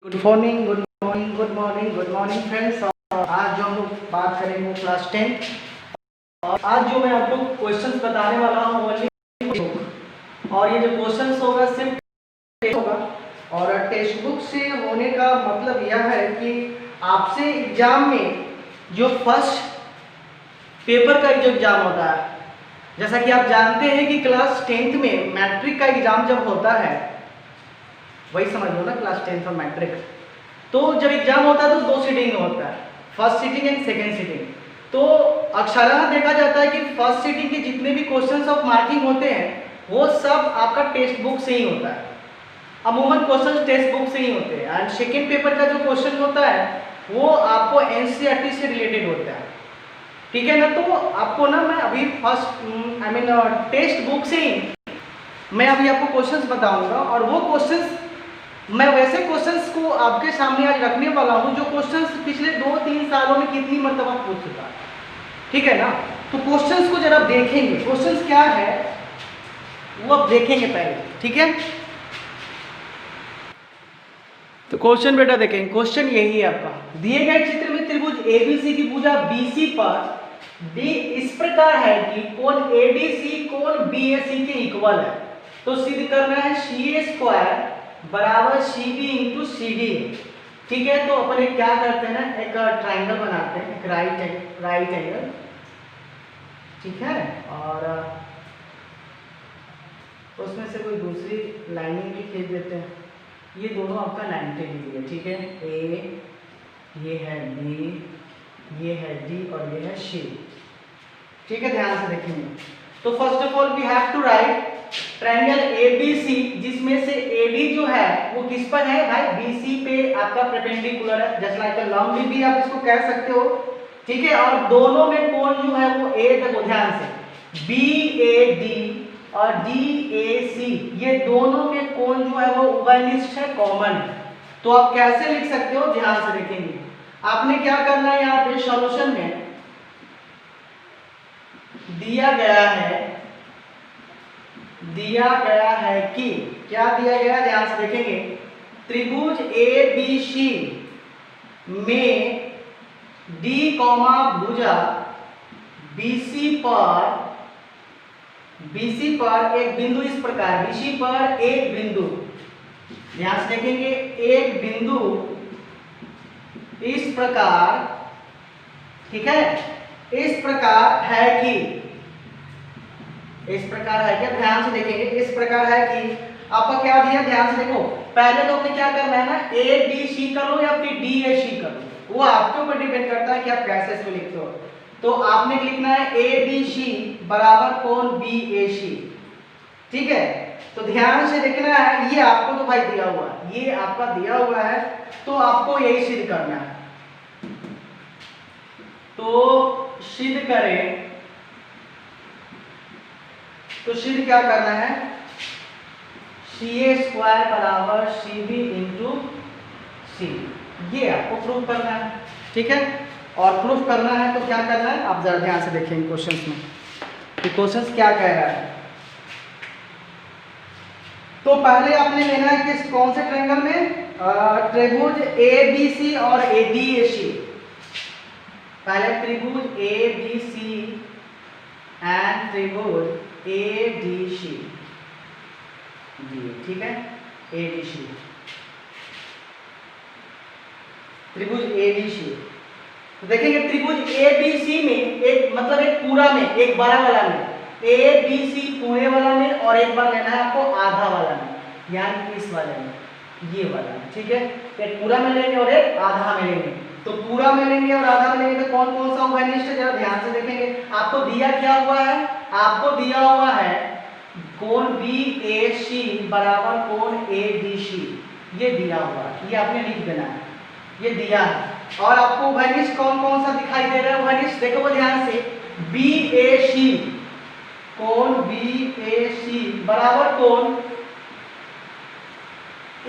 Good morning good morning good morning good morning friends. और आज जो हम लोग बात करेंगे क्लास 10 और आज जो मैं आपको क्वेश्चंस बताने वाला हूँ ओनली और ये जो क्वेश्चंस होगा सिर्फ टेस्ट होगा। और टेक्स्ट बुक से होने का मतलब यह है कि आपसे एग्जाम में जो फर्स्ट पेपर का जो एग्जाम होता है, जैसा कि आप जानते हैं कि क्लास 10th में मैट्रिक का एग्जाम जब होता है, वही समझ लो ना, क्लास 10th और मैट्रिक। तो जब एग्जाम होता है तो दो सीटिंग में होता है, first sitting and second sitting. तो अक्सरहा देखा जाता है कि फर्स्ट सीटिंग के जितने भी क्वेश्चंस ऑफ मार्किंग होते हैं वो सब आपका टेक्स्ट बुक से ही होता है, अमूमन क्वेश्चन टेक्स्ट बुक से ही होते हैं। एंड सेकेंड पेपर का जो क्वेश्चन होता है वो आपको एनसीईआरटी से रिलेटेड होता है, ठीक है ना। तो आपको ना मैं अभी फर्स्ट टेक्स्ट बुक से ही मैं अभी आपको क्वेश्चंस बताऊंगा और वो क्वेश्चंस मैं वैसे क्वेश्चंस को आपके सामने आज रखने वाला हूं जो क्वेश्चंस पिछले 2-3 सालों में कितनी मरतबा पूछ चुका है, ठीक है ना। तो क्वेश्चंस को जरा देखेंगे, क्वेश्चंस क्या है वो आप देखेंगे पहले, ठीक है। तो क्वेश्चन बेटा देखेंगे, क्वेश्चन यही है आपका, दिए गए चित्र में त्रिभुज एबीसी की भुजा बीसी पर डी इस प्रकार है कि कोण एडीसी कोण बीएसी के इक्वल है। तो सिद्ध करना है सी स्क्वायर बराबर C B into C D, ठीक है। तो अपन एक क्या करते हैं ना, एक ट्राइंगल बनाते हैं, एक राइट एंगल, ठीक है। और उसमें से कोई दूसरी लाइनिंग भी खींच देते हैं। ये दोनों आपका 90 डिग्री है, ठीक है। ए, ये है बी, ये है डी और ये है सी, ठीक है। ध्यान से देखेंगे। तो first of all we have to write triangle ABC, जिसमें से एडी जो है वो किस पर है भाई, बीसी पे आपका परपेंडिकुलर है, जस्ट लाइक अ लंब भी आप इसको कह सकते हो, ठीक है। और दोनों में कोण जो है वो ए, देखो ध्यान से, बीएडी और डीएसी, ये दोनों के कोण जो है वो उभयनिष्ठ है, कॉमन है। तो आप कैसे लिख सकते हो, ध्यान से देखेंगे। आपने क्या करना है, यहाँ पे सॉल्यूशन में दिया गया है कि क्या दिया गया है, ध्यान से देखेंगे। त्रिभुज एबीसी में डी कॉमा भुजा बीसी पर एक बिंदु इस प्रकार, बीसी पर एक बिंदु, ध्यान से देखेंगे, एक बिंदु इस प्रकार, ठीक है, इस प्रकार है कि, इस प्रकार है क्या, ध्यान से देखेंगे, इस प्रकार है कि आपका क्या दिया, ध्यान से देखो। पहले तो आपने क्या करना है ना, ए डी सी कर लो या फिर डी ए सी कर लो, वो आपके ऊपर डिपेंड करता है कि आप कैसे इसको लिखते हो। तो आपने लिखना है ए बी सी बराबर कोण बी ए सी, ठीक है। तो ध्यान से देखना है, ये आपको तो भाई दिया हुआ है, ये आपका दिया हुआ है, तो आपको यही सिद्ध करना है। तो सिद्ध करें, तो सिद्ध क्या करना है, सी ए स्क्वायर बराबर सी बी इंटू सी, ये आपको प्रूफ करना है, ठीक है। और प्रूफ करना है तो क्या करना है, आप जरा ध्यान से देखेंगे क्वेश्चंस में कि क्वेश्चंस क्या कह रहा है। तो पहले आपने लेना है किस, कौन से ट्रायंगल में, त्रिभुज ए बी सी और ए डी ए सी। पहले त्रिभुज ए बी सी एंड त्रिभुज ए डी सी, ठीक है, ए डी सी, त्रिभुज ए डी सी। तो देखेंगे त्रिभुज ए बी सी में एक मतलब एक पूरा में, एक बड़ा वाला में, ए बी सी पूरे वाला में, और एक बार लेना है आपको आधा वाला में, यानी इस वाले में, ये वाला, ठीक है। एक पूरा में लेंगे और एक आधा में लेंगे। तो पूरा में लेंगे और आधा में लेंगे तो कौन कौन सा उभयनिष्ठ है, जरा ध्यान से देखेंगे। आपको दिया क्या हुआ है, आपको दिया हुआ है कोण बी ए सी बराबर कोण ए डी सी, ये दिया हुआ है, ये आपने लिख देना है, ये दिया है। और आपको उभयनिष्ठ कौन कौन सा दिखाई दे रहा है, उभयनिष्ठ देखो वो ध्यान से, बी ए सी, कोण बी ए सी बराबर कोण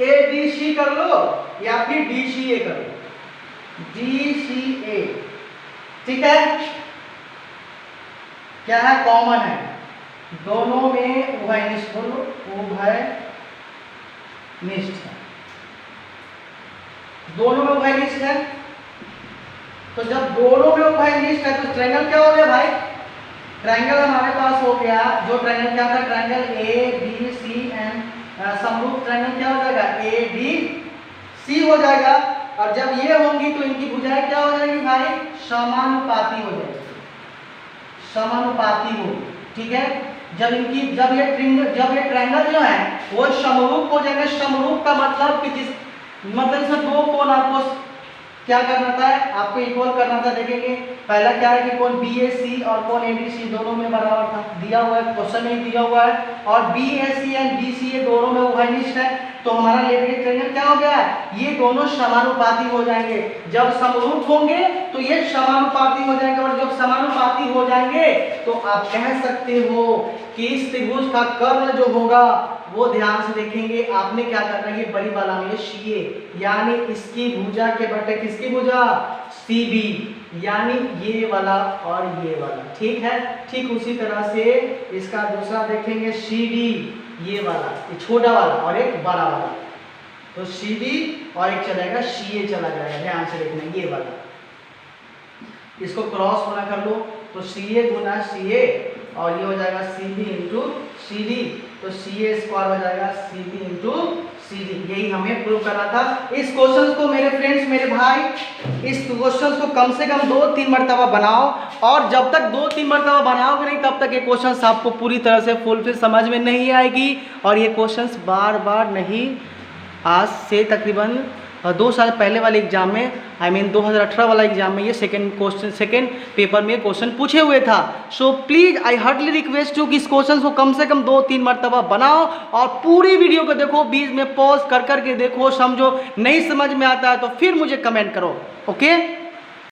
ए डी सी कर लो या फिर डी सी ए कर लो, डी सी ए, ठीक है। क्या है, कॉमन है, दोनों में उभयनिष्ठ, बोलो उभयनिष्ठ है, दोनों में उभयनिष्ठ है। तो जब दोनों में उभयनिष्ठ है तो ट्रायंगल क्या हो गया भाई, ट्रायंगल हमारे पास हो गया, जो ट्रायंगल क्या था, triangle A B C and समरूप ट्रायंगल क्या हो जाएगा, ए बी सी हो जाएगा। और जब ये होंगी तो इनकी भुजाएं क्या हो जाएगी भाई, समानुपाती हो जाएगी, समानुपाती हो, ठीक है। जब ये ट्रायंगल जो है वो समरूप हो जाएंगे। समरूप का मतलब कि मतलब इसमें दो कोण आपको क्या करना था, आपको इक्वल करना था। देखेंगे पहला क्या है कि कोण BAC और कोण ABC दोनों में बराबर था, दिया हुआ है, क्वेश्चन में दिया हुआ है। और BAC एंड BCA दोनों में उभयनिष्ठ है, तो हमारा लेटरेट ट्रायंगल क्या हो गया, ये दोनों समानुपाती हो जाएंगे। जब समरूप होंगे तो ये समानुपाती हो जाएंगे, और जब समानुपाती हो जाएंगे तो आप कह सकते हो कि इस त्रिभुज का कर्ण जो होगा वो ध्यान से देखेंगे, आपने क्या करना है, ये बड़ी वाला में CA यानी इसकी भुजा के बटे किसकी भुजा, CB, यानी ये वाला और ये वाला, ठीक है। ठीक उसी तरह से इसका दूसरा देखेंगे CD, ये वाला, ये छोटा वाला और एक बड़ा वाला, तो CD और एक चलेगा CA चला जाएगा, ध्यान से देखना ये वाला, इसको क्रॉस गुना कर लो तो CA गुना CA और ये हो जाएगा CB इंटू CD, तो CA स्क्वायर हो जाएगा CB इंटू CD। यही हमें प्रूव करना था। इस क्वेश्चन को मेरे फ्रेंड्स, मेरे भाई, इस क्वेश्चन को कम से कम 2-3 मरतबा बनाओ, और जब तक 2-3 मरतबा बनाओगे नहीं तब तक ये क्वेश्चन आपको पूरी तरह से फुलफिल समझ में नहीं आएगी। और ये क्वेश्चन बार बार नहीं, आज से तकरीबन 2 साल पहले वाले एग्जाम में, I mean 2018 वाला एग्जाम में ये सेकेंड पेपर में क्वेश्चन पूछे हुए था। So please I hardly request you कि इस क्वेश्चन को कम से कम 2-3 मरतबा बनाओ और पूरी वीडियो को देखो, बीच में पॉज कर कर के देखो, समझो। नहीं समझ में आता है तो फिर मुझे कमेंट करो, ओके।